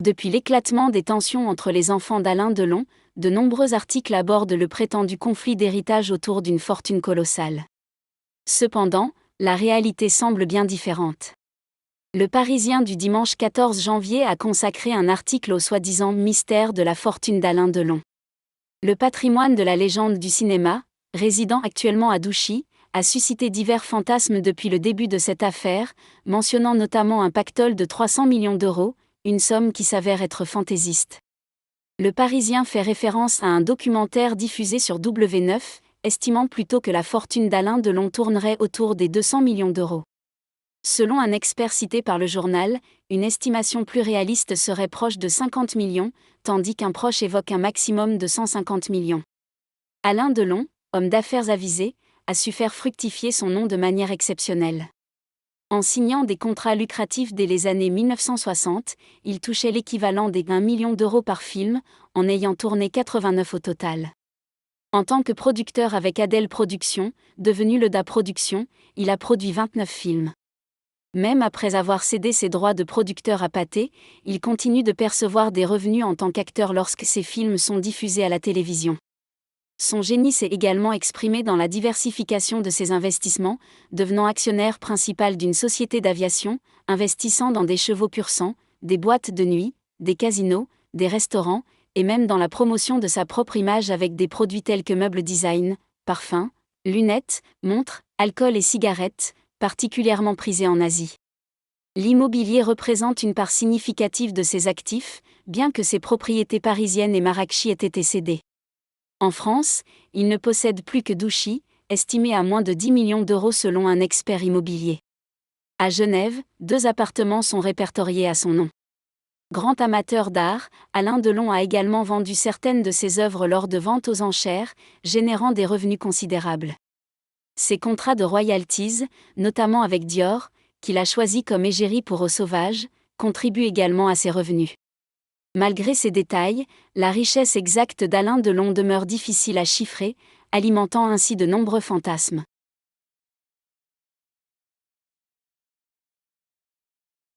Depuis l'éclatement des tensions entre les enfants d'Alain Delon, de nombreux articles abordent le prétendu conflit d'héritage autour d'une fortune colossale. Cependant, la réalité semble bien différente. Le Parisien du dimanche 14 janvier a consacré un article au soi-disant mystère de la fortune d'Alain Delon. Le patrimoine de la légende du cinéma, résidant actuellement à Douchy, a suscité divers fantasmes depuis le début de cette affaire, mentionnant notamment un pactole de 300 millions d'euros, une somme qui s'avère être fantaisiste. Le Parisien fait référence à un documentaire diffusé sur W9, estimant plutôt que la fortune d'Alain Delon tournerait autour des 200 millions d'euros. Selon un expert cité par le journal, une estimation plus réaliste serait proche de 50 millions, tandis qu'un proche évoque un maximum de 150 millions. Alain Delon, homme d'affaires avisé, a su faire fructifier son nom de manière exceptionnelle. En signant des contrats lucratifs dès les années 1960, il touchait l'équivalent des 1 million d'euros par film, en ayant tourné 89 au total. En tant que producteur avec Adèle Productions, devenu Leda Productions, il a produit 29 films. Même après avoir cédé ses droits de producteur à Pathé, il continue de percevoir des revenus en tant qu'acteur lorsque ses films sont diffusés à la télévision. Son génie s'est également exprimé dans la diversification de ses investissements, devenant actionnaire principal d'une société d'aviation, investissant dans des chevaux pur sang, des boîtes de nuit, des casinos, des restaurants, et même dans la promotion de sa propre image avec des produits tels que meubles design, parfums, lunettes, montres, alcool et cigarettes, particulièrement prisés en Asie. L'immobilier représente une part significative de ses actifs, bien que ses propriétés parisiennes et Marrakech aient été cédées. En France, il ne possède plus que Douchy, estimé à moins de 10 millions d'euros selon un expert immobilier. À Genève, 2 appartements sont répertoriés à son nom. Grand amateur d'art, Alain Delon a également vendu certaines de ses œuvres lors de ventes aux enchères, générant des revenus considérables. Ses contrats de royalties, notamment avec Dior, qu'il a choisi comme égérie pour Eau Sauvage, contribuent également à ses revenus. Malgré ces détails, la richesse exacte d'Alain Delon demeure difficile à chiffrer, alimentant ainsi de nombreux fantasmes.